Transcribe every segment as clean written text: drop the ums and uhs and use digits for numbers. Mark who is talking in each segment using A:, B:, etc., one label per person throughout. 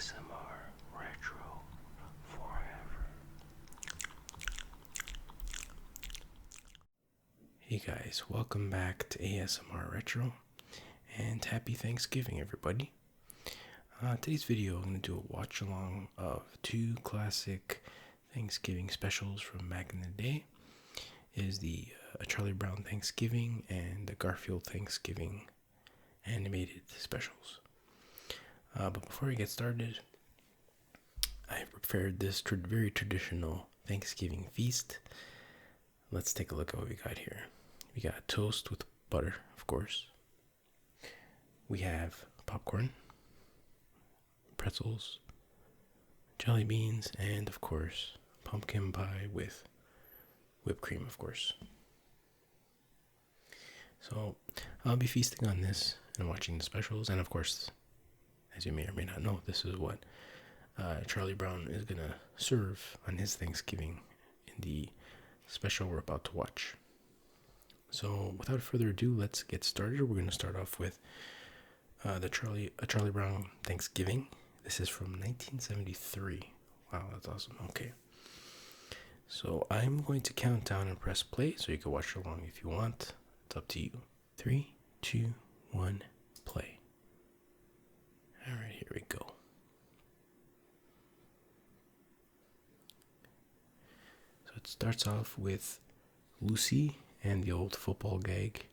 A: ASMR Retro Forever. Hey guys, welcome back to ASMR Retro, and happy Thanksgiving, everybody. Today's video, I'm going to do a watch along of two classic Thanksgiving specials from back in the day. It is the Charlie Brown Thanksgiving and the Garfield Thanksgiving animated specials. But before we get started, I prepared this very traditional Thanksgiving feast. Let's take a look at what we got here. We got toast with butter, of course. We have popcorn, pretzels, jelly beans, and of course, pumpkin pie with whipped cream, of course. So I'll be feasting on this and watching the specials, and of course, as you may or may not know, this is what Charlie Brown is gonna serve on his Thanksgiving in the special we're about to watch. So without further ado, let's get started. We're gonna start off with a Charlie Brown Thanksgiving. This is from 1973. Wow, that's awesome. Okay. So I'm going to count down and press play, so you can watch along if you want. It's up to you. 3, 2, 1, play. All right, here we go. So it starts off with Lucy and the old football gag,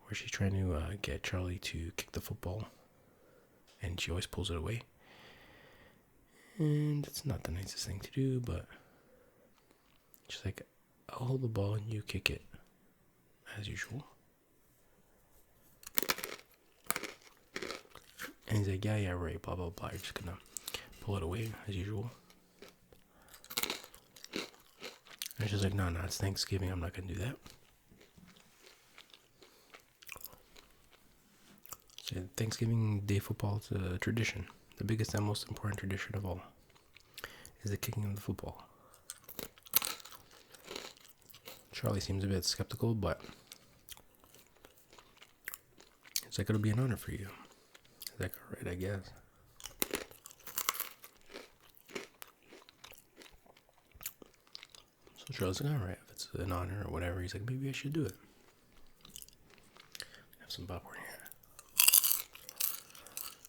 A: where she's trying to get Charlie to kick the football, and she always pulls it away. And it's not the nicest thing to do, but she's like, I'll hold the ball and you kick it, as usual. And he's like, yeah, right, blah, blah, blah. You're just gonna pull it away, as usual. And she's like, no, it's Thanksgiving. I'm not gonna do that. So Thanksgiving Day football is a tradition. The biggest and most important tradition of all is the kicking of the football. Charlie seems a bit skeptical, but it's like, it'll be an honor for you. He's like, all right, I guess. So Charlie's like, all right, if it's an honor or whatever, he's like, maybe I should do it. Have some popcorn here.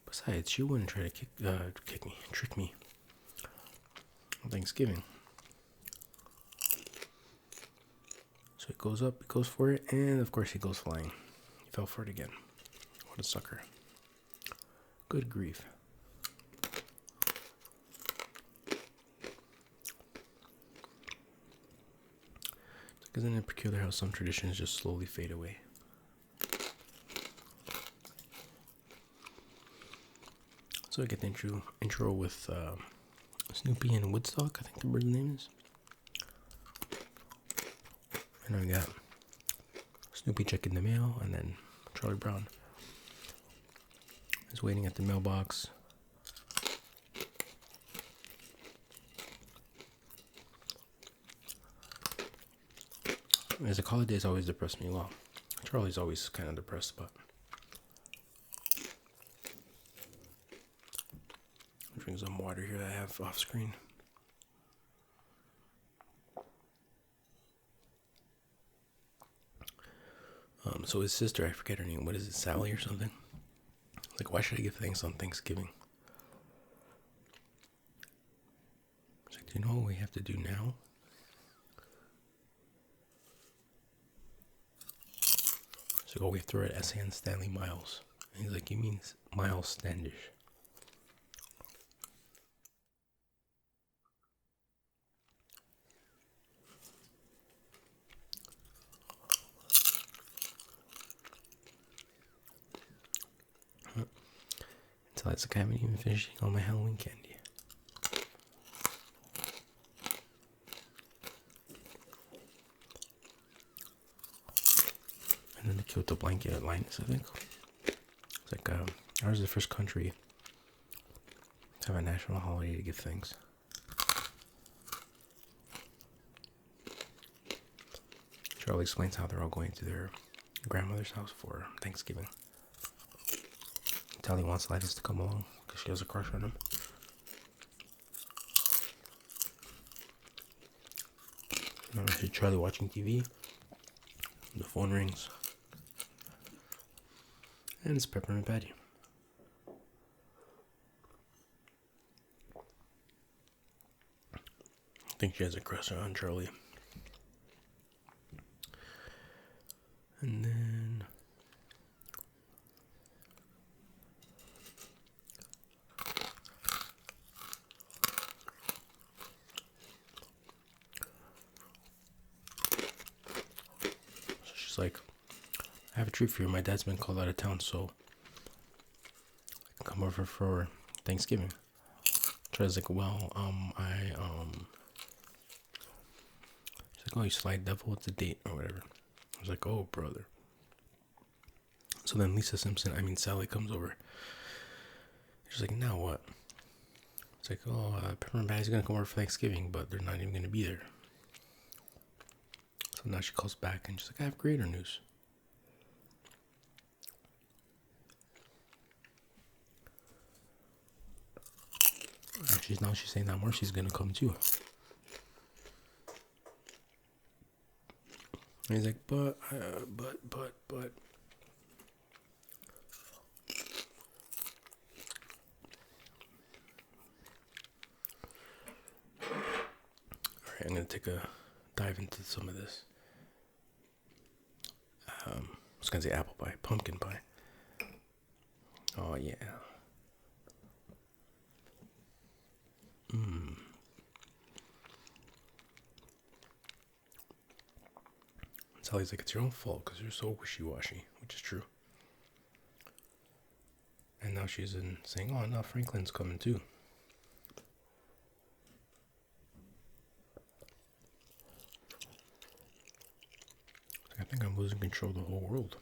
A: Besides, she wouldn't try to trick me on Thanksgiving. So he goes up, he goes for it, and of course he goes flying. He fell for it again. What a sucker. Good grief. Isn't it peculiar how some traditions just slowly fade away? So I get the intro with Snoopy and Woodstock, I think the bird's name is. And then we got Snoopy checking the mail, and then Charlie Brown is waiting at the mailbox. As the holidays always depress me. Well, Charlie's always kind of depressed, but I'll drink some water here that I have off screen. So his sister, I forget her name. What is it, Sally or something? Like, why should I give thanks on Thanksgiving? She's like, do you know what we have to do now? So we have to write an essay on Stanley Miles. And he's like, you mean Miles Standish? So that's like, I haven't even finished all my Halloween candy. And then they killed the blanket at Linus, I think. It's like, ours is the first country to have a national holiday to give thanks. Charlie explains how they're all going to their grandmother's house for Thanksgiving. Tally wants Linus to come along because she has a crush on him. I see Charlie watching TV. The phone rings. And it's Peppermint Patty. I think she has a crush on Charlie. And then she's like, I have a treat for you. My dad's been called out of town, so I can come over for Thanksgiving. Charlie's like, well, she's like, oh, you sly devil, what's the date or whatever. I was like, oh, brother. So then Sally comes over. She's like, now what? It's like, oh, Peppermint Patty's gonna come over for Thanksgiving, but they're not even gonna be there. So now she calls back and she's like, I have greater news. And she's saying that Marcy's gonna come too. And he's like, but. Alright, I'm gonna take a dive into some of this. I was gonna say apple pie, pumpkin pie. Oh yeah. Sally's like, it's your own fault because you're so wishy-washy, which is true. And now she's saying, oh, now Franklin's coming too. I think I'm losing control of the whole world.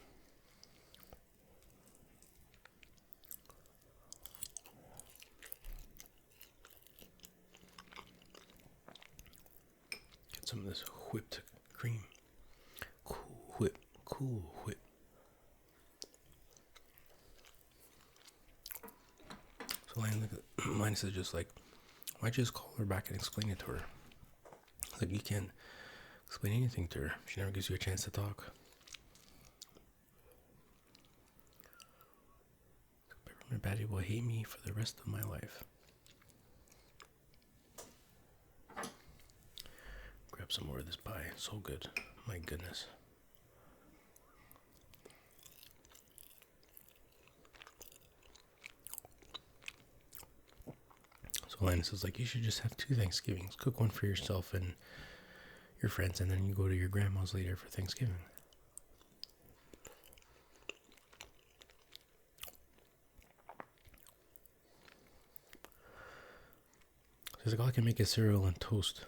A: Get some of this whipped cream. Cool whip. So Linus is just like, why'd you just call her back and explain it to her? Like, you can't explain anything to her. She never gives you a chance to talk. Peppermint Patty will hate me for the rest of my life. Grab some more of this pie. It's so good. My goodness. So Linus is like, you should just have 2 Thanksgivings. Cook one for yourself and your friends, and then you go to your grandma's later for Thanksgiving. So he's like, oh, I can make a cereal and toast.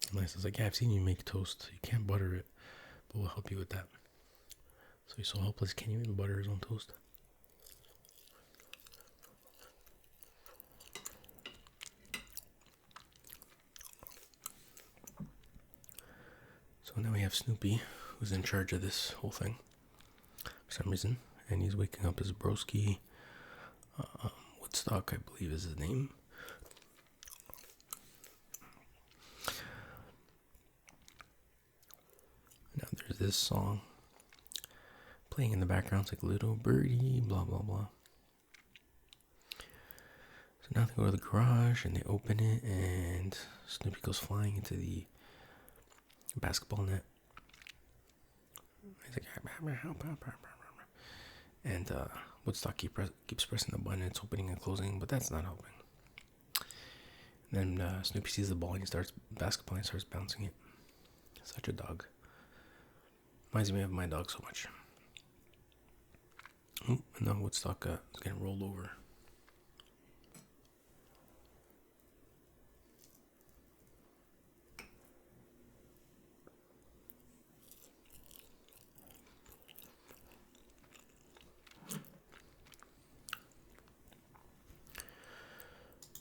A: And Linus is like, yeah, I've seen you make toast. You can't butter it, but we'll help you with that. So he's so helpless, can't even butter his own toast. So now we have Snoopy, who's in charge of this whole thing for some reason, and he's waking up his broski. Woodstock, I believe, is his name. Now there's this song playing in the background. It's like, little birdie, blah blah blah. So now they go to the garage and they open it, and Snoopy goes flying into the basketball net. He's like, help. And Woodstock keeps pressing the button. It's opening and closing, but that's not helping. And then Snoopy sees the ball and he starts basketballing and starts bouncing it. Such a dog. Reminds me of my dog so much. Oh, and now Woodstock is getting rolled over.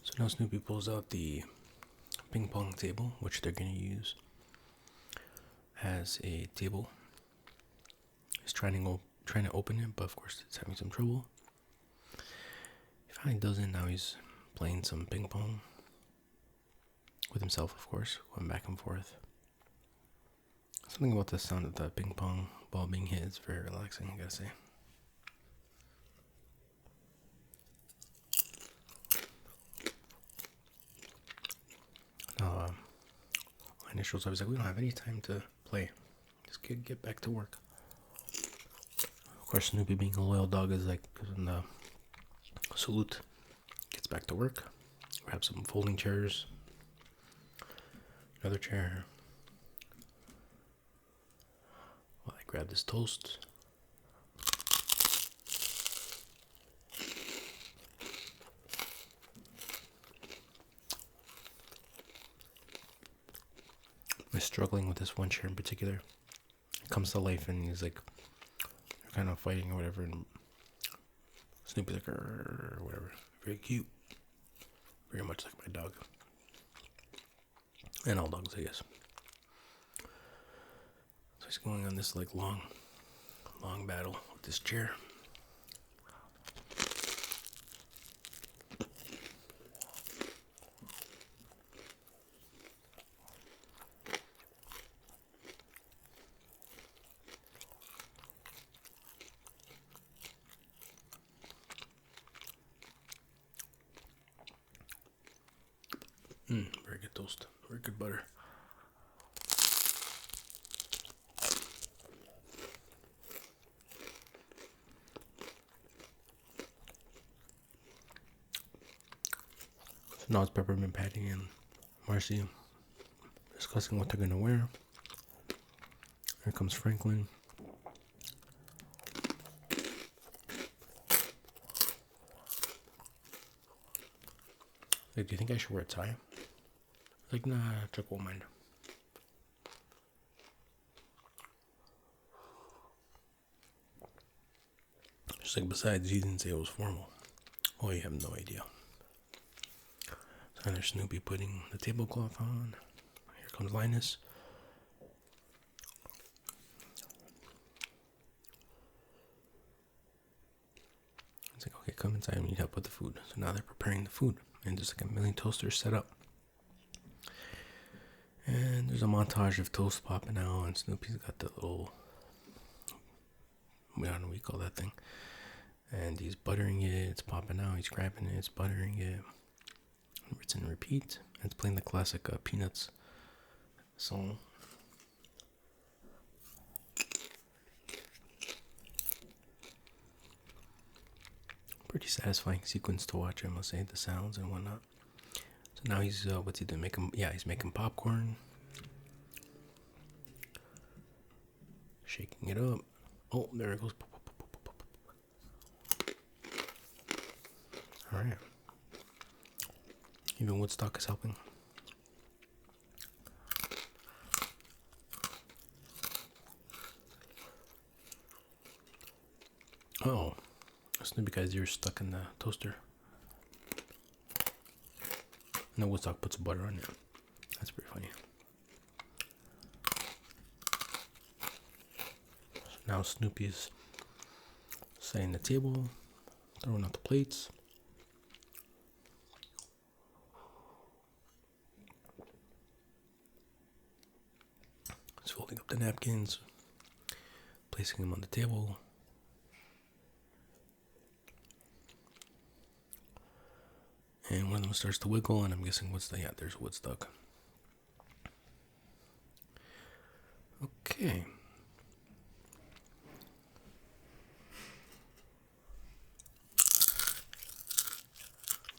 A: So now Snoopy pulls out the ping pong table, which they're going to use as a table. He's trying to open it, but of course it's having some trouble. He finally does it. Now he's playing some ping pong with himself, of course, going back and forth. Something about the sound of the ping pong ball being hit is very relaxing, I gotta say. Now, my initials, I was like, we don't have any time to play. Just get back to work. Of course, Snoopy, being a loyal dog, is like, in the salute, gets back to work, grabs some folding chairs, another chair. Well, I grab this toast. I'm struggling with this one chair in particular. It comes to life, and he's like, they're kind of fighting or whatever, and Snoopy's like, or whatever. Very cute. Very much like my dog. And all dogs, I guess. So he's going on this like long battle with this chair. Very good toast. Very good butter. So now it's Peppermint Patty and Marcy discussing what they're gonna wear. Here comes Franklin. Like, do you think I should wear a tie? Like, nah, Chuck won't mind. Just like, besides, he didn't say it was formal. Oh, you have no idea. So there's Snoopy putting the tablecloth on. Here comes Linus. It's like, okay, come inside, we need help with the food. So now they're preparing the food. And there's like a million toasters set up. And there's a montage of toast popping out, and Snoopy's got the little, I don't know what you call that thing. And he's buttering it, it's popping out, he's grabbing it, it's buttering it. Rinse and repeat. And it's playing the classic Peanuts song. Pretty satisfying sequence to watch, I must say, the sounds and whatnot. So now he's, what's he doing? He's making popcorn. Shaking it up. Oh, there it goes. Alright. Even Woodstock is helping. Oh. Snoopy guy's ears stuck in the toaster. And then Woodstock puts butter on it. That's pretty funny. So now Snoopy's setting the table, throwing out the plates. He's folding up the napkins, placing them on the table. And one of them starts to wiggle, and I'm guessing there's Woodstock. Okay.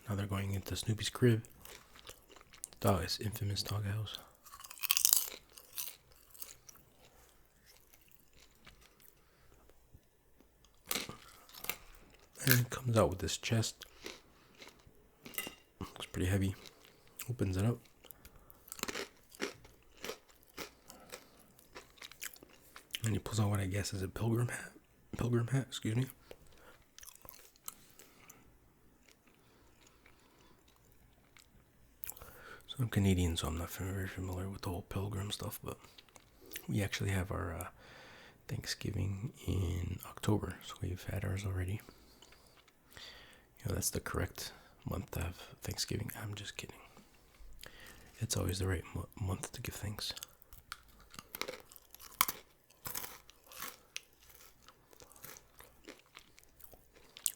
A: Now they're going into Snoopy's crib. His infamous doghouse. And it comes out with this chest. Looks pretty heavy. Opens it up. And he pulls out what I guess is a pilgrim hat. Excuse me. So I'm Canadian, so I'm not very familiar with the whole pilgrim stuff, but we actually have our Thanksgiving in October, so we've had ours already. That's the correct month to have Thanksgiving. I'm just kidding. It's always the right month to give thanks.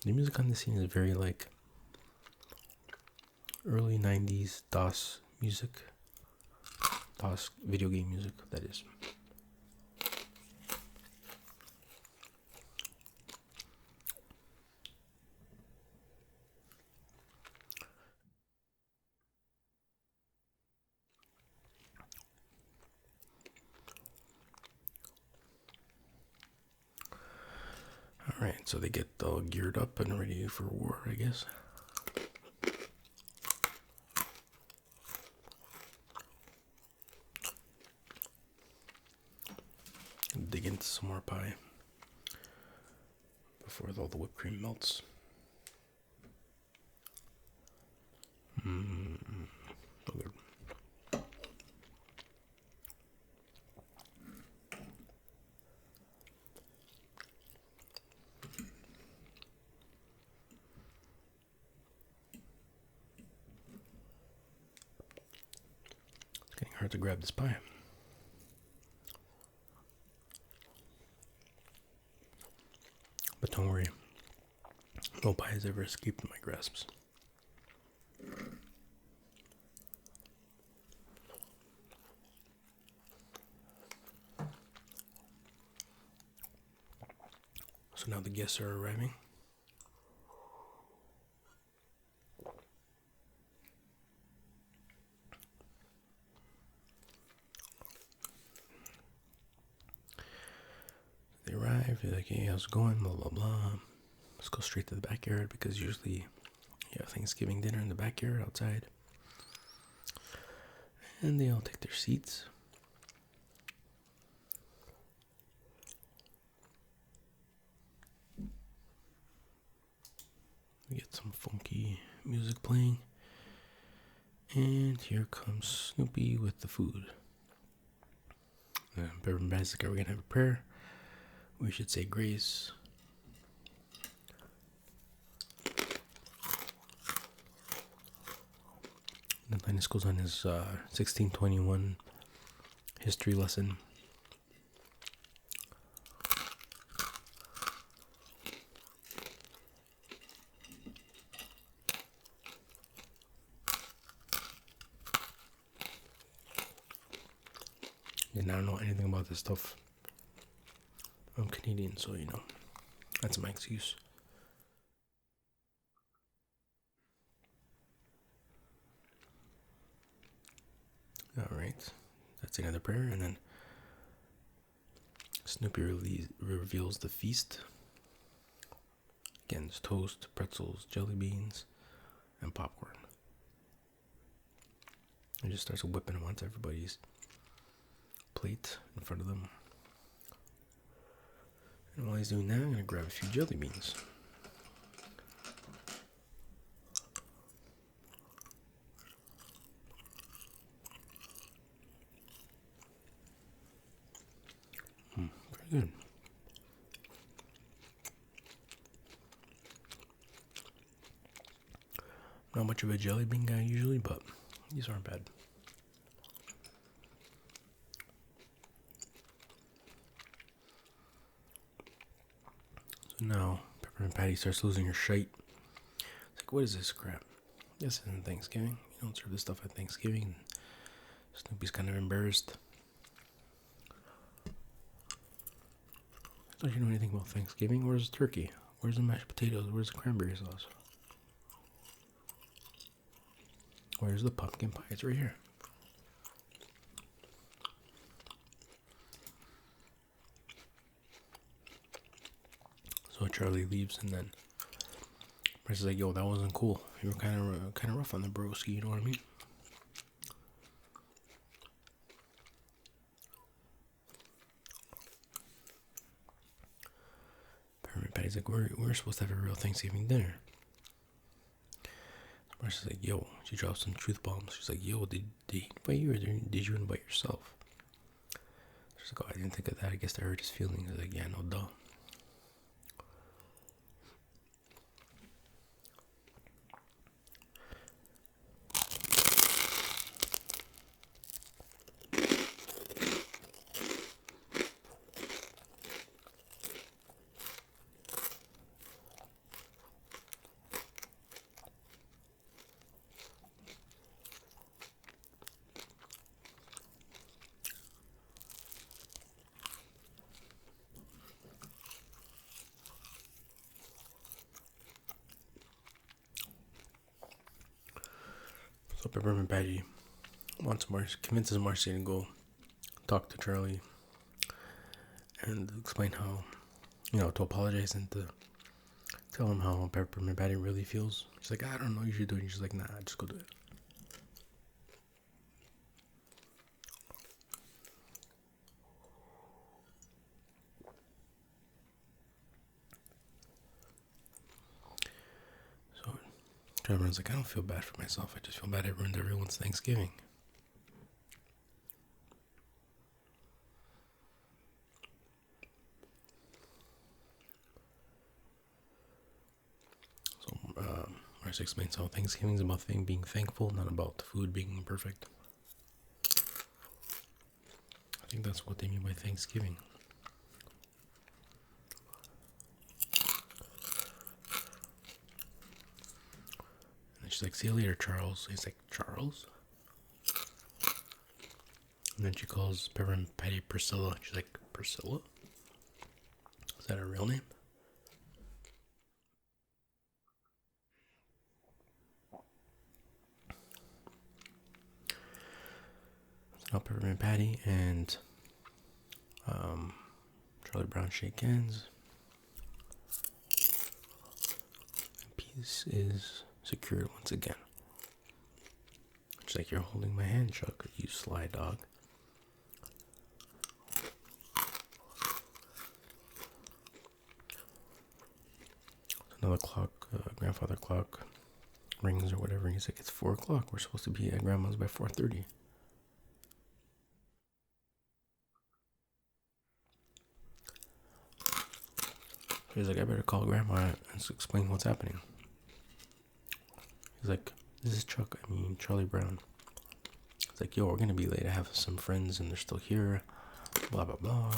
A: The music on this scene is very like early 90s DOS music. DOS video game music, that is. Alright, so they get all geared up and ready for war, I guess. Dig into some more pie before all the whipped cream melts. So good. It's getting hard to grab this pie. But don't worry, no pie has ever escaped my grasps. So now the guests are arriving. They arrive, they're like, hey, how's it going? Blah, blah, blah. Let's go straight to the backyard because usually you have Thanksgiving dinner in the backyard outside. And they all take their seats. We get some funky music playing. And here comes Snoopy with the food. Everybody's like, are we going to have a prayer? We should say grace. And Linus goes on his 1621 history lesson. And I don't know anything about this stuff. I'm Canadian, so you know, that's my excuse. Alright, that's another prayer, and then Snoopy reveals the feast. Again, it's toast, pretzels, jelly beans, and popcorn. He just starts whipping them onto everybody's plate in front of them. And while he's doing that, I'm going to grab a few jelly beans. Pretty good. Not much of a jelly bean guy usually, but these aren't bad. So now, Peppermint Patty starts losing her shite. It's like, what is this crap? This isn't Thanksgiving. You don't serve this stuff at Thanksgiving. Snoopy's kind of embarrassed. Don't you know anything about Thanksgiving? Where's the turkey? Where's the mashed potatoes? Where's the cranberry sauce? Where's the pumpkin pie? It's right here. So Charlie leaves, and then Bryce is like, "Yo, that wasn't cool. You were kind of rough on the broski. You know what I mean?" Peppermint Patty's like, "We're supposed to have a real Thanksgiving dinner." Bryce is like, "Yo," she drops some truth bombs. She's like, "Yo, did he invite you, or did you invite yourself?" She's like, "Oh, I didn't think of that. I guess I hurt his feelings." I was like, "Yeah, no duh." So Peppermint Patty convinces Marcy to go talk to Charlie and explain how, to apologize and to tell him how Peppermint Patty really feels. She's like, I don't know, you should do it. And she's like, nah, just go do it. So everyone's like, I don't feel bad for myself. I just feel bad I ruined everyone's Thanksgiving. Marcy explains how Thanksgiving is about being thankful, not about the food being perfect. I think that's what they mean by Thanksgiving. And she's like, see you later, Charles. He's like, Charles? And then she calls Peppermint Patty Priscilla. She's like, Priscilla? Is that her real name? So now Peppermint Patty and Charlie Brown shake hands. Peace is secured once again. She's like, you're holding my hand, Chuck, you sly dog. Another clock, grandfather clock rings or whatever, and he's like, it's 4 o'clock. We're supposed to be at grandma's by 4:30. He's like, I better call grandma and explain what's happening. He's like, this is Charlie Brown. It's like, yo, we're gonna be late. I have some friends and they're still here. Blah, blah, blah.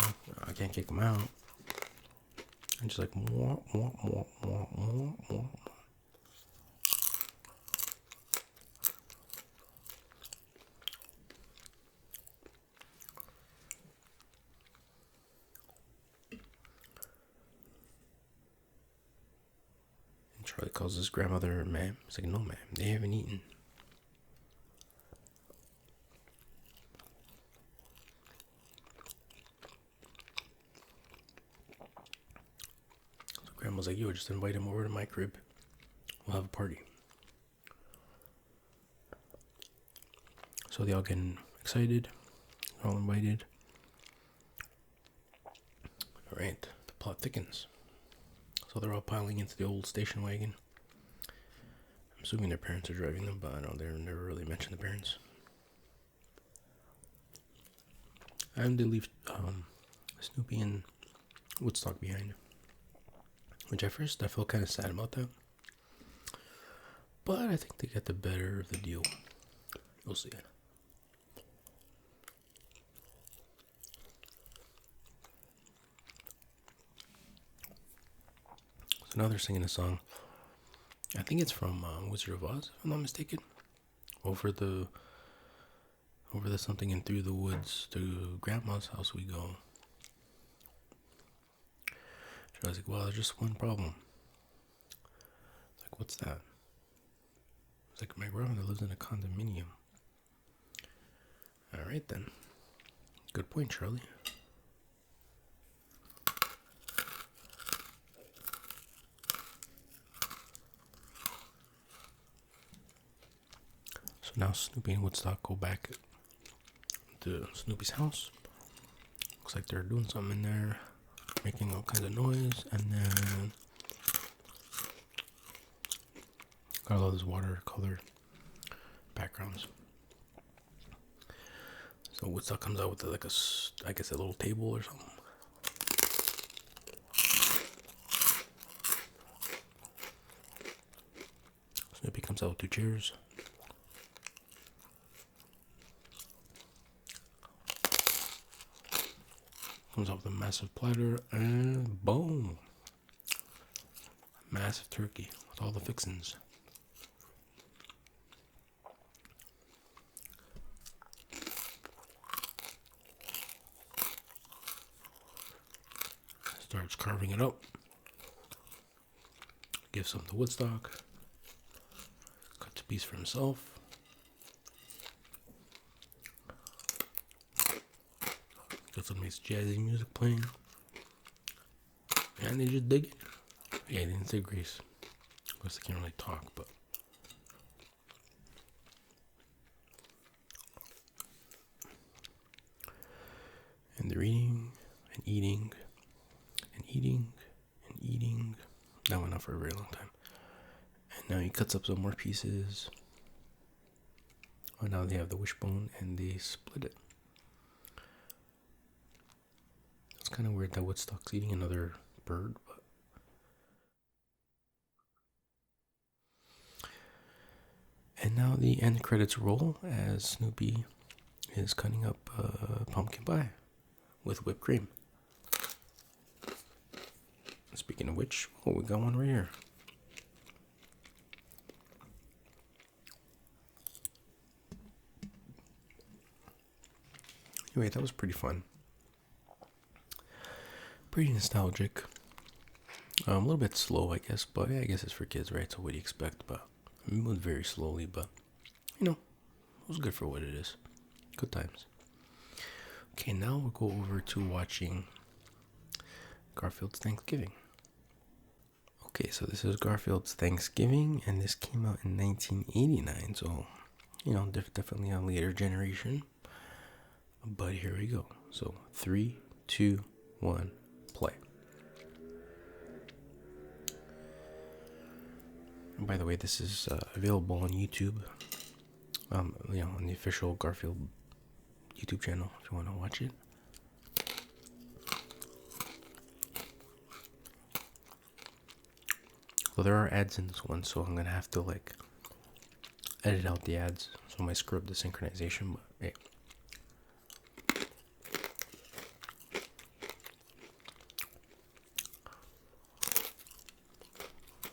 A: I can't kick them out. And she's like, mwah, mwah, mwah, mwah, mwah, mwah. And Charlie calls his grandmother ma'am. He's like, no, ma'am, they haven't eaten. So grandma's like, yo, just invite him over to my crib. We'll have a party. So they all getting excited. They're all invited. Alright, the plot thickens. So they're all piling into the old station wagon. I'm assuming their parents are driving them, but I know they never really mention the parents. And they leave Snoopy and Woodstock behind. Which at first I felt kind of sad about that. But I think they get the better of the deal. We'll see. So now they're singing a song. I think it's from Wizard of Oz, if I'm not mistaken. Over the something and through the woods to Grandma's house we go. So I was like, well, there's just one problem. It's like, what's that? It's like, my grandmother lives in a condominium. Alright then. Good point, Charlie. So now Snoopy and Woodstock go back to Snoopy's house. Looks like they're doing something in there, making all kinds of noise, and then got all those watercolor backgrounds. So Woodstock comes out with like I guess a little table or something. Snoopy comes out with 2 chairs. Comes up with a massive platter, and boom! Massive turkey with all the fixins. Starts carving it up. Gives some to Woodstock. Cuts a piece for himself. Got some nice jazzy music playing. And they just dig it. Yeah, they didn't say grace. Of course, they can't really talk, but. And they're eating and eating and eating and eating. That went on for a very long time. And now he cuts up some more pieces. Oh, now they have the wishbone and they split it. It's kind of weird that Woodstock's eating another bird, but. And now the end credits roll as Snoopy is cutting up pumpkin pie with whipped cream. Speaking of which, oh, we got one right here. Anyway, that was pretty fun. Pretty nostalgic. A little bit slow, I guess, but yeah, I guess it's for kids, right? So what do you expect? But it moved very slowly, but you know, it was good for what it is. Good times. Okay, now we'll go over to watching Garfield's Thanksgiving. Okay, so this is Garfield's Thanksgiving, and this came out in 1989, so, you know, definitely a later generation. But here we go. So, 3, 2, 1, play. And by the way, this is available on YouTube, on the official Garfield YouTube channel if you want to watch it. Well, there are ads in this one, so I'm gonna have to edit out the ads, so I might screw up the synchronization. But hey,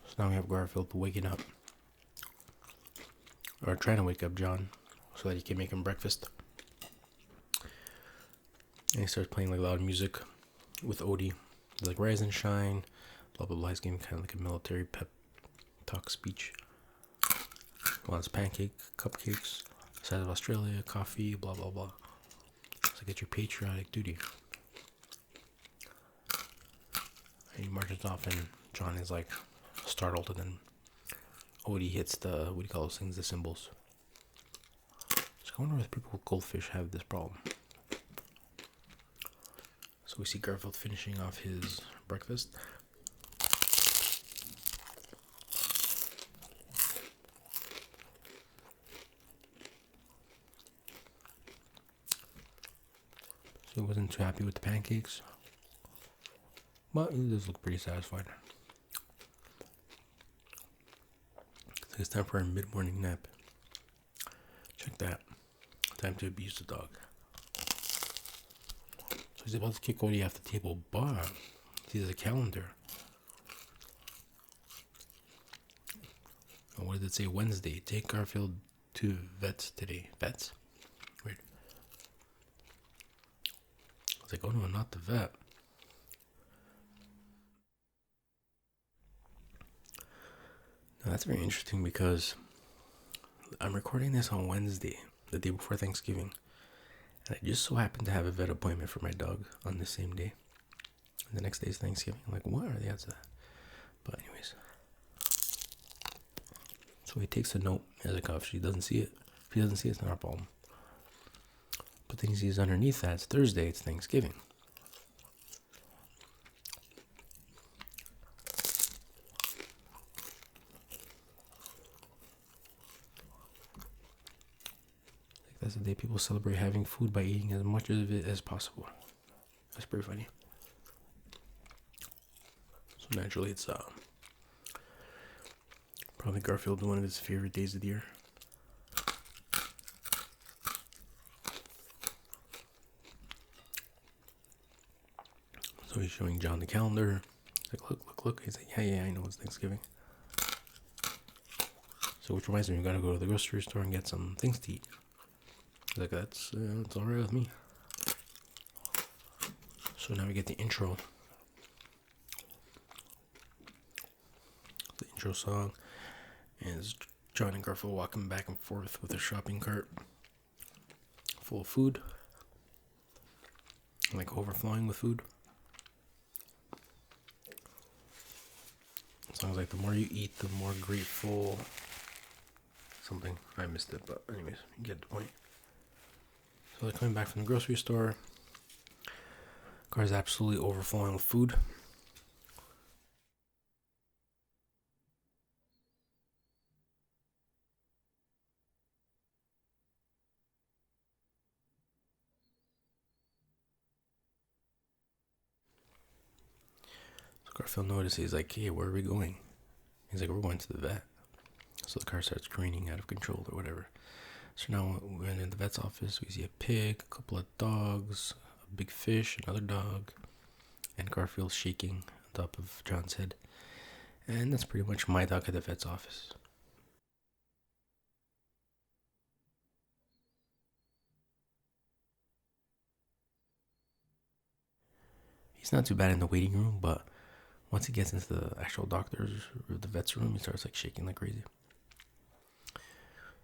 A: so now we have Garfield waking up, or trying to wake up John, so that he can make him breakfast. And he starts playing loud music with Odie. He's like, "Rise and shine." Blah blah blah. He's giving kind of like a military pep talk speech. Wants pancake, cupcakes, size of Australia, coffee, blah blah blah. So get your patriotic duty. And he marches off, and John is like startled, and then Odie hits the, what do you call those things? The cymbals. So I wonder if people with goldfish have this problem. So we see Garfield finishing off his breakfast. So he wasn't too happy with the pancakes, but he does look pretty satisfied. So it's time for a mid-morning nap. Check that. Time to abuse the dog. So he's about to kick Odie off the table, but he sees a calendar. And what did it say? Wednesday. Take Garfield to vets today. Vets? Weird. I was like, oh no, not the vet. Now that's very interesting because I'm recording this on Wednesday, the day before Thanksgiving. And I just so happened to have a vet appointment for my dog on the same day. And the next day is Thanksgiving. I'm like, what are the odds of that? But anyways. So he takes a note. He's like, oh, if she doesn't see it. If he doesn't see it, it's not our problem. But then he sees underneath that, it's Thursday, it's Thanksgiving. That's the day people celebrate having food by eating as much of it as possible. That's pretty funny. So naturally, it's probably Garfield, one of his favorite days of the year. So he's showing John the calendar. He's like, look. He's like, yeah, I know it's Thanksgiving. So which reminds me, we gotta go to the grocery store and get some things to eat. He's like, that's alright with me. So now we get the intro. The intro song is John and Garfield walking back and forth with a shopping cart full of food. like overflowing with food. Sounds like the more you eat, the more grateful. Something I missed it, but anyways, you get the point. So they're coming back from the grocery store. Car's absolutely overflowing with food. So Garfield notices, he's like, hey, where are we going? He's like, we're going to the vet. So the car starts careening out of control or whatever. So now we're in the vet's office. We see a pig, a couple of dogs, a big fish, another dog, and Garfield shaking on top of John's head. And that's pretty much my dog at the vet's office. He's not too bad in the waiting room, but once he gets into the actual doctor's or the vet's room, he starts like shaking like crazy.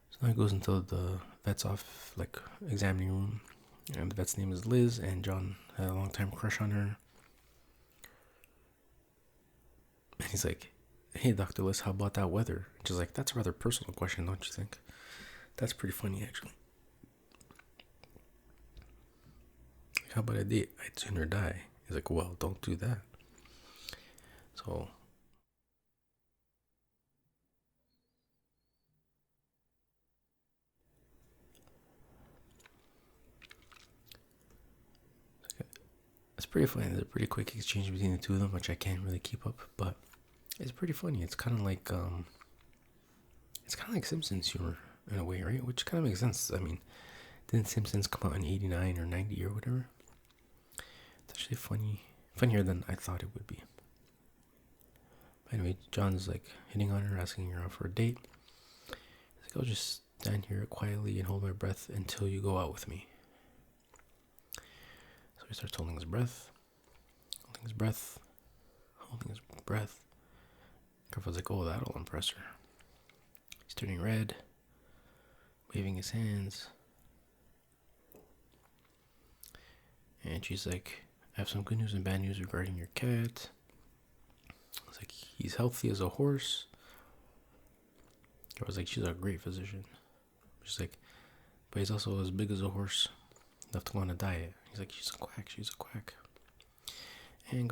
A: So now he goes into the vet's off like examining room, and the vet's name is Liz, and John had a long time crush on her. And he's like, hey, Dr. Liz, how about that weather? And she's like, that's a rather personal question, don't you think? That's pretty funny, actually. Like, how about a date? I'd sooner die. He's like, well, don't do that. So it's pretty funny. There's a pretty quick exchange between the two of them, which I can't really keep up, but it's pretty funny. It's kind of like Simpsons humor in a way, right? Which kind of makes sense. I mean, didn't Simpsons come out in '89 or '90 or whatever? It's actually funnier than I thought it would be. But anyway, John's like hitting on her, asking her out for a date. He's like, I'll just stand here quietly and hold my breath until you go out with me. So he starts holding his breath. Garfield's like, oh, that'll impress her. He's turning red, waving his hands. And she's like, I have some good news and bad news regarding your cat. It's like, he's healthy as a horse. I was like, she's a great physician. She's like, but he's also as big as a horse, enough to go on a diet. He's like, she's a quack. And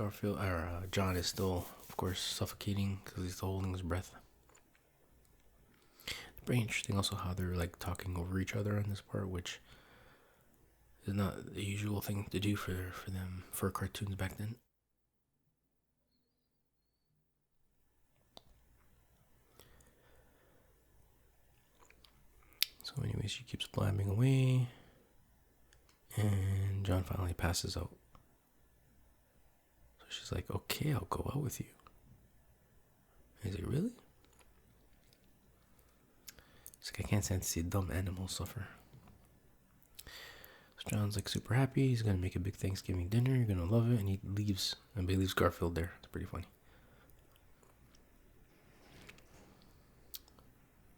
A: John is still, of course, suffocating because he's still holding his breath. It's very interesting also how they're like talking over each other on this part, which is not the usual thing to do for cartoons back then. So anyways, she keeps blabbing away, and John finally passes out. So she's like, okay, I'll go out with you. And he's like, really? She's like, I can't stand to see dumb animals suffer. So John's like super happy. He's going to make a big Thanksgiving dinner. You're going to love it. And he leaves. And he leaves Garfield there. It's pretty funny.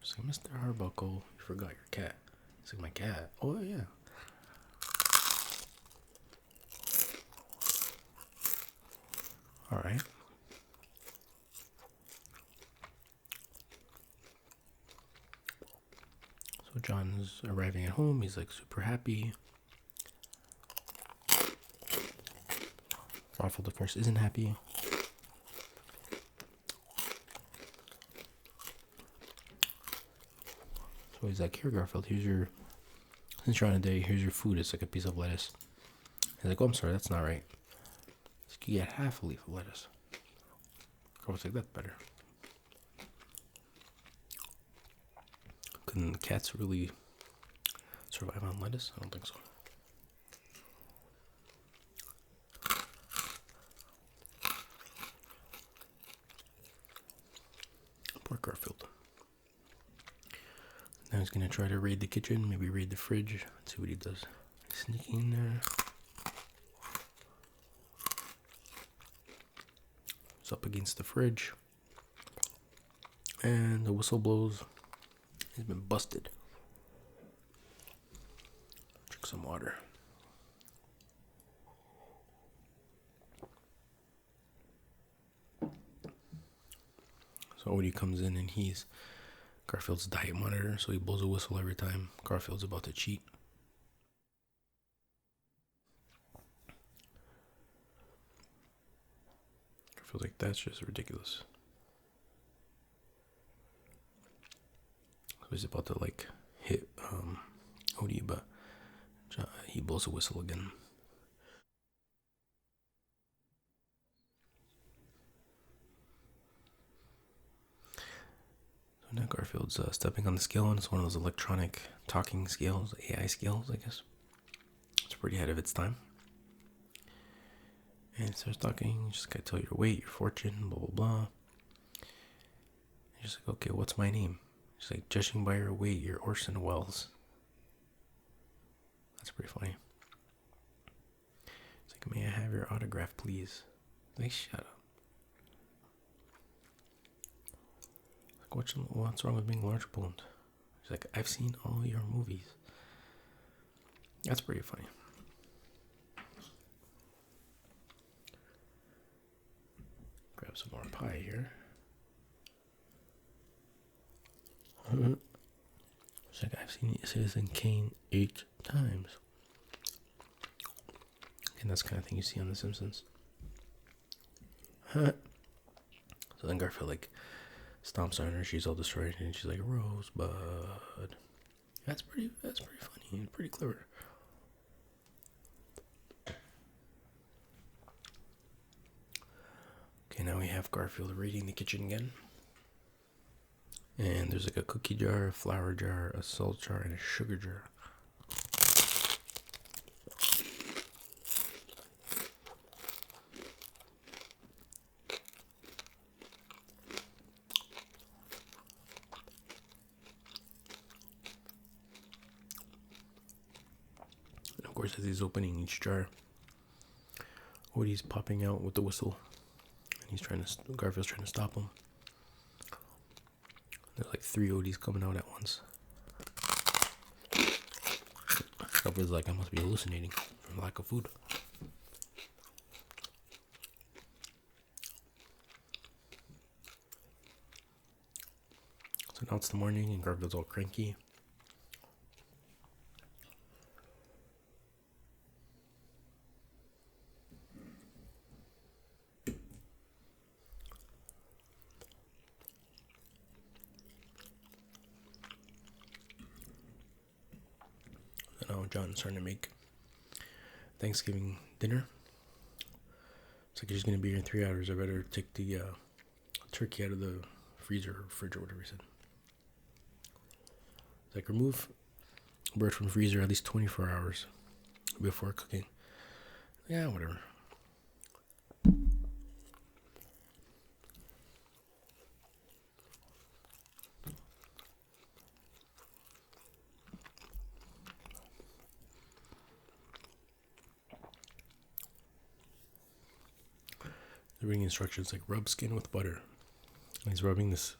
A: She's like, Mr. Harbuncle, you forgot your cat. He's like, my cat? Oh, yeah. All right. So John's arriving at home. He's like super happy. Garfield, of course, isn't happy. So he's like, here, Garfield, since you're on a day, here's your food. It's like a piece of lettuce. He's like, oh, I'm sorry, that's not right. You get half a leaf of lettuce. Garfield's like, that's better. Couldn't cats really survive on lettuce? I don't think so. Poor Garfield. Now he's gonna try to raid the kitchen, maybe raid the fridge. Let's see what he does. Sneaking in there. It's up against the fridge. And the whistle blows. He's been busted. Drink some water. So Odie comes in and he's Garfield's diet monitor, so he blows a whistle every time Garfield's about to cheat. Garfield's like, that's just ridiculous. So he's about to like hit Odie, but he blows a whistle again. So now Garfield's stepping on the scale, and it's one of those electronic talking scales, AI scales, I guess. It's pretty ahead of its time. And it starts talking, just gotta tell your weight, your fortune, blah blah blah. And she's like, okay, what's my name? She's like, judging by your weight, you're Orson Welles. That's pretty funny. It's like, may I have your autograph, please? Like, shut up. Like, what's wrong with being large boned? She's like, I've seen all your movies. That's pretty funny. Grab some more pie here. She's like, I've seen Citizen Kane 8 times. And that's the kind of thing you see on The Simpsons. So then Garfield like stomps on her. She's all destroyed, and she's like, Rosebud. That's pretty funny. Pretty clever. Okay, now we have Garfield raiding the kitchen again. And there's like a cookie jar, a flour jar, a salt jar, and a sugar jar. And of course, as he's opening each jar, Odie's popping out with the whistle. And Garfield's trying to stop him. There's like 3 Odies coming out at once. Garfield's like, I must be hallucinating from lack of food. So now it's the morning and Garfield's all cranky. John's starting to make Thanksgiving dinner. It's like, he's going to be here in 3 hours. I better take the turkey out of the freezer or fridge or whatever he said. It's like, remove bird from freezer at least 24 hours before cooking. Yeah, whatever. They're reading instructions like, rub skin with butter. And he's rubbing this.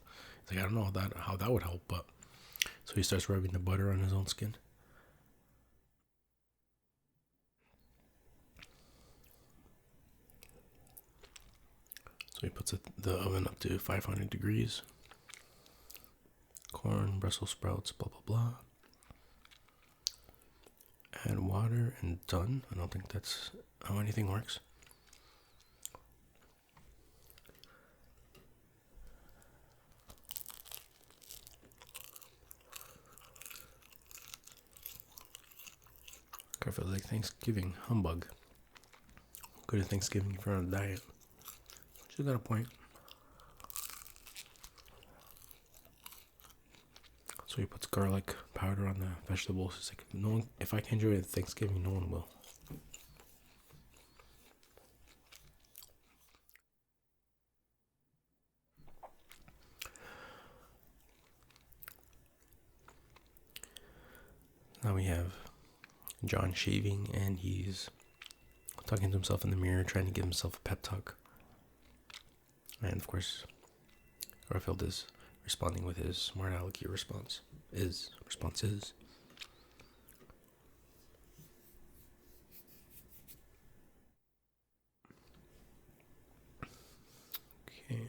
A: He's like, I don't know how that would help, but so he starts rubbing the butter on his own skin. So he puts the oven up to 500 degrees. Corn, Brussels sprouts, blah blah blah. Add water and done. I don't think that's how anything works. Garfield like, Thanksgiving, humbug. Go to Thanksgiving if you're on a diet. She's got a point. So he puts garlic powder on the vegetables. It's like, no one, if I can enjoy it at Thanksgiving, no one will. Now we have John shaving, and he's talking to himself in the mirror, trying to give himself a pep talk. And of course, Garfield is responding with his smart alecky responses. Okay.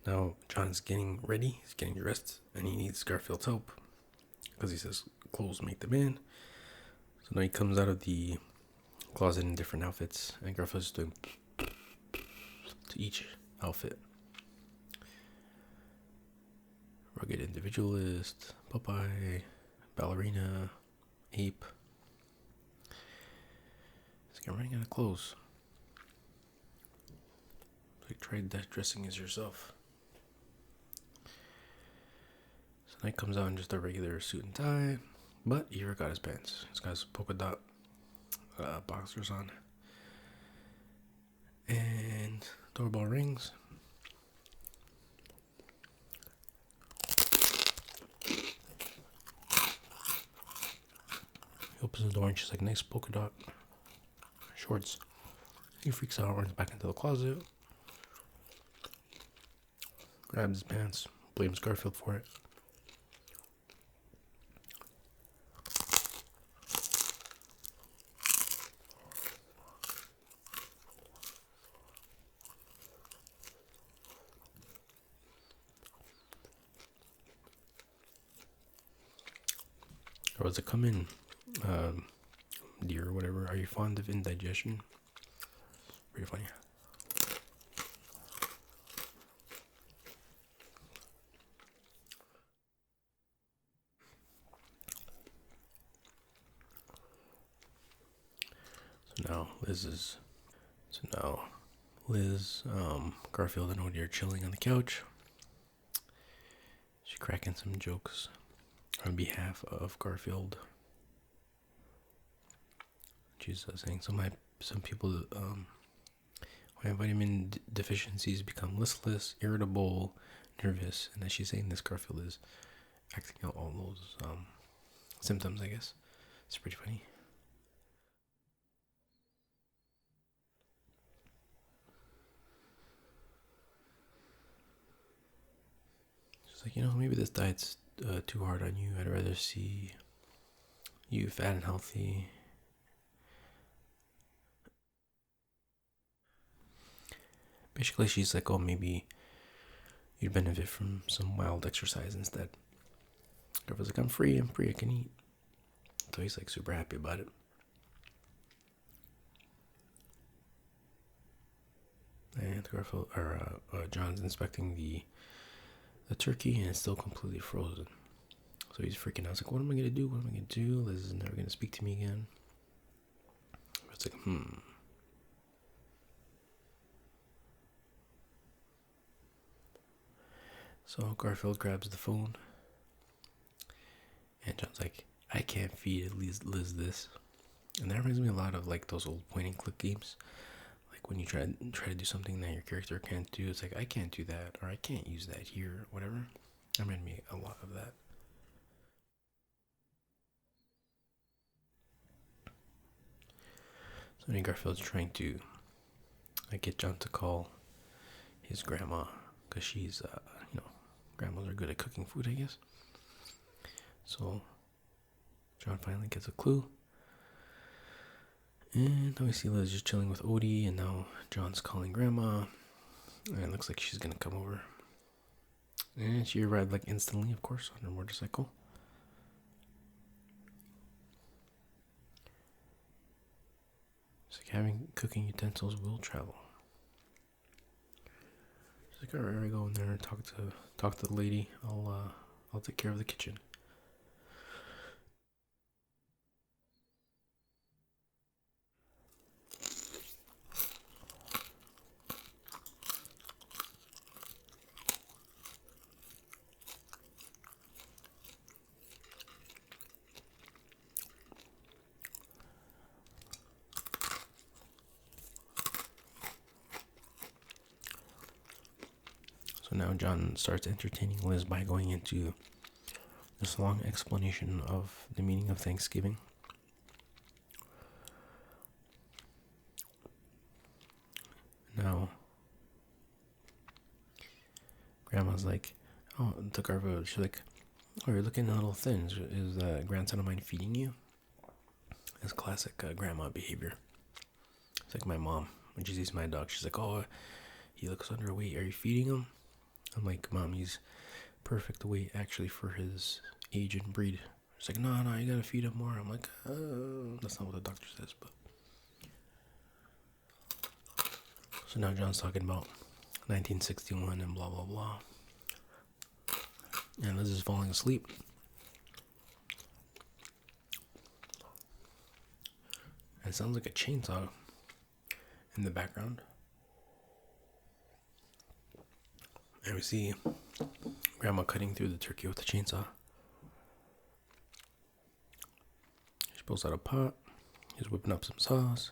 A: Now John's getting ready, he's getting dressed, and he needs Garfield's help because he says clothes make the man. So now he comes out of the closet in different outfits, and Garfield's doing to each outfit. Rugged individualist, Popeye, ballerina, ape. It's like I'm running out of clothes. Like, try that dressing as yourself. So Knight comes out in just a regular suit and tie, but he forgot his pants. He's got his polka dot boxers on. And doorbell rings. He opens the door and she's like, nice polka dot shorts. He freaks out, runs back into the closet, grabs his pants, blames Garfield for it. Or was it come in, dear or whatever, are you fond of indigestion? Pretty funny. So now Liz, Garfield and Odie are chilling on the couch. She's cracking some jokes on behalf of Garfield. She's saying some people who have vitamin deficiencies become listless, irritable, nervous, and as she's saying this, Garfield is acting out all those symptoms, I guess. It's pretty funny. She's like, maybe this diet's too hard on you. I'd rather see you fat and healthy. Basically, she's like, oh, maybe you'd benefit from some mild exercise instead. Garfield's like, I'm free, I can eat. So he's like super happy about it. And John's inspecting the turkey, and it's still completely frozen. So he's freaking out. He's like, what am I gonna do? Liz is never gonna speak to me again. It's like, So Garfield grabs the phone, and John's like, I can't feed Liz this. And that reminds me a lot of like those old point and click games. Like when you try to do something that your character can't do, it's like, I can't do that, or I can't use that here, whatever. That reminded me a lot of that. So then Garfield's trying to get John to call his grandma, because she's, grandmas are good at cooking food, I guess. So John finally gets a clue. And now we see Liz just chilling with Odie, and now John's calling grandma. And it looks like she's gonna come over. And she arrived like instantly, of course, on her motorcycle. It's like having cooking utensils will travel. She's like, alright, I go in there and talk to the lady. I'll take care of the kitchen. So now John starts entertaining Liz by going into this long explanation of the meaning of Thanksgiving. Now, Grandma's like, oh, to Garfield, she's like, oh, you're looking a little thin. Is a grandson of mine feeding you? It's classic grandma behavior. It's like my mom, when she sees my dog, she's like, oh, he looks underweight. Are you feeding him? I'm like, Mom, he's perfect weight actually for his age and breed. She's like, no, you gotta feed him more. I'm like, that's not what the doctor says, but. So now John's talking about 1961 and blah, blah, blah. And Liz is falling asleep. And it sounds like a chainsaw in the background. And we see Grandma cutting through the turkey with the chainsaw. She pulls out a pot. She's whipping up some sauce.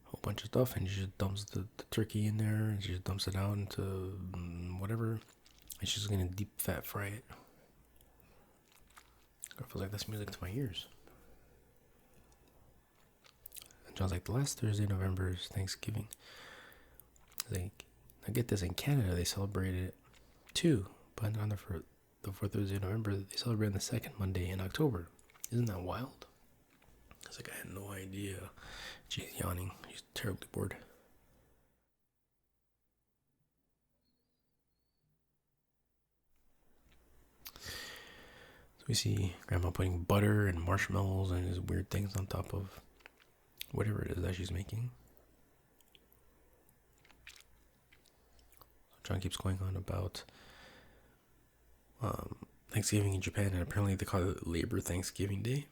A: A whole bunch of stuff. And she just dumps the turkey in there. And she just dumps it out into whatever. And she's going to deep fat fry it. I feel like that's music to my ears. And John's like, the last Thursday in November is Thanksgiving. He's like, I get this, in Canada they celebrate it too, but on the fourth Thursday in November they celebrate the second Monday in October. Isn't that wild? I was like, I had no idea. She's yawning. She's terribly bored. So we see Grandma putting butter and marshmallows and these weird things on top of whatever it is that she's making. John keeps going on about Thanksgiving in Japan, and apparently they call it Labor Thanksgiving Day.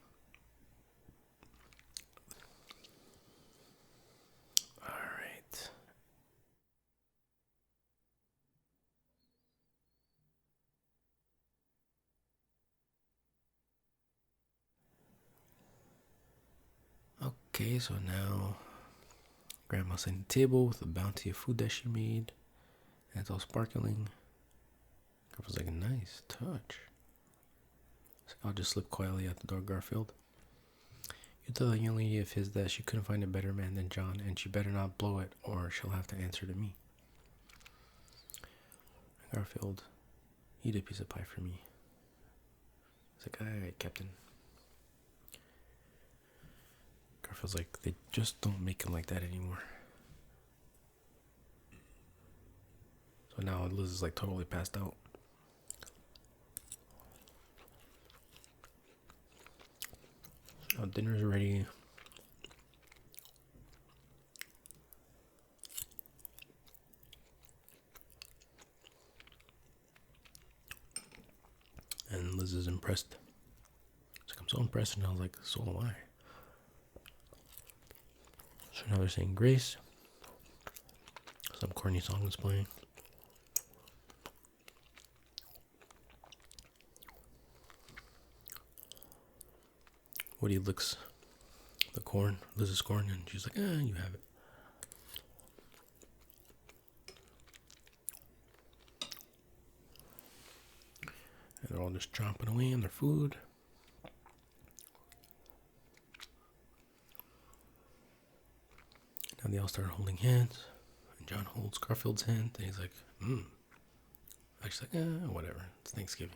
A: Alright. Okay, so now Grandma's setting the table with a bounty of food that she made. And it's all sparkling. Garfield's like, a nice touch. So I'll just slip quietly out the door, Garfield. You tell that young lady of his that she couldn't find a better man than John, and she better not blow it, or she'll have to answer to me. Garfield, eat a piece of pie for me. He's like, alright, Captain. Garfield's like, they just don't make him like that anymore. So now Liz is like totally passed out. Now dinner's ready. And Liz is impressed. She's like, I'm so impressed, and I was like, so am I. So now they're saying grace. Some corny song is playing. Woody licks the corn, Liz's corn, and she's like, you have it. And they're all just chomping away on their food. Now they all start holding hands. And John holds Garfield's hand, and he's like, She's like, whatever, it's Thanksgiving.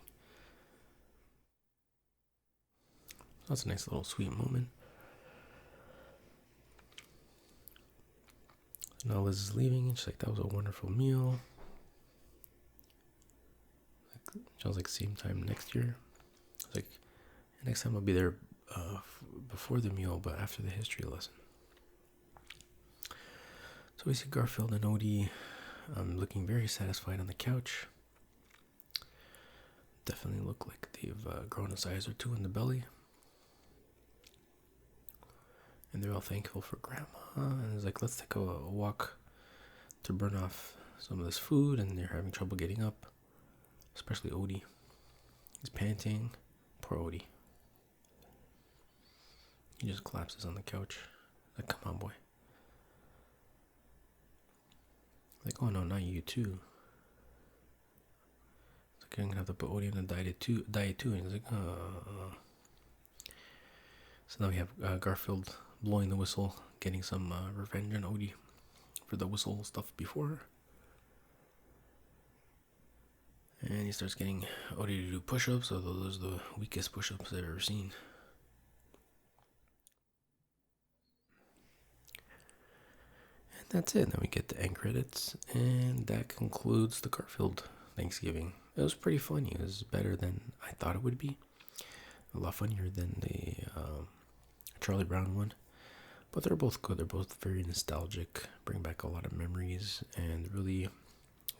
A: That's a nice little sweet moment. So now Liz is leaving, and she's like, that was a wonderful meal. Sounds like same time next year. I was like, next time I'll be there before the meal, but after the history lesson. So we see Garfield and Odie looking very satisfied on the couch. Definitely look like they've grown a size or two in the belly. And they're all thankful for Grandma. And it's like, let's take a walk to burn off some of this food. And they're having trouble getting up. Especially Odie. He's panting. Poor Odie. He just collapses on the couch. Like, come on, boy. Like, oh no, not you too. It's like, I'm gonna have to put Odie on the diet too. And he's like, So now we have Garfield blowing the whistle, getting some revenge on Odie for the whistle stuff before. And he starts getting Odie to do push-ups, although those are the weakest push-ups I've ever seen. And that's it. Then we get the end credits, and that concludes the Garfield Thanksgiving. It was pretty funny. It was better than I thought it would be. A lot funnier than the Charlie Brown one. But they're both good. They're both very nostalgic, bring back a lot of memories, and really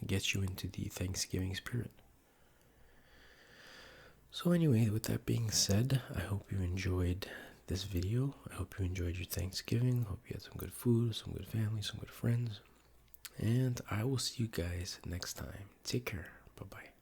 A: get you into the Thanksgiving spirit. So anyway, with that being said, I hope you enjoyed this video. I hope you enjoyed your Thanksgiving. Hope you had some good food, some good family, some good friends. And I will see you guys next time. Take care. Bye-bye.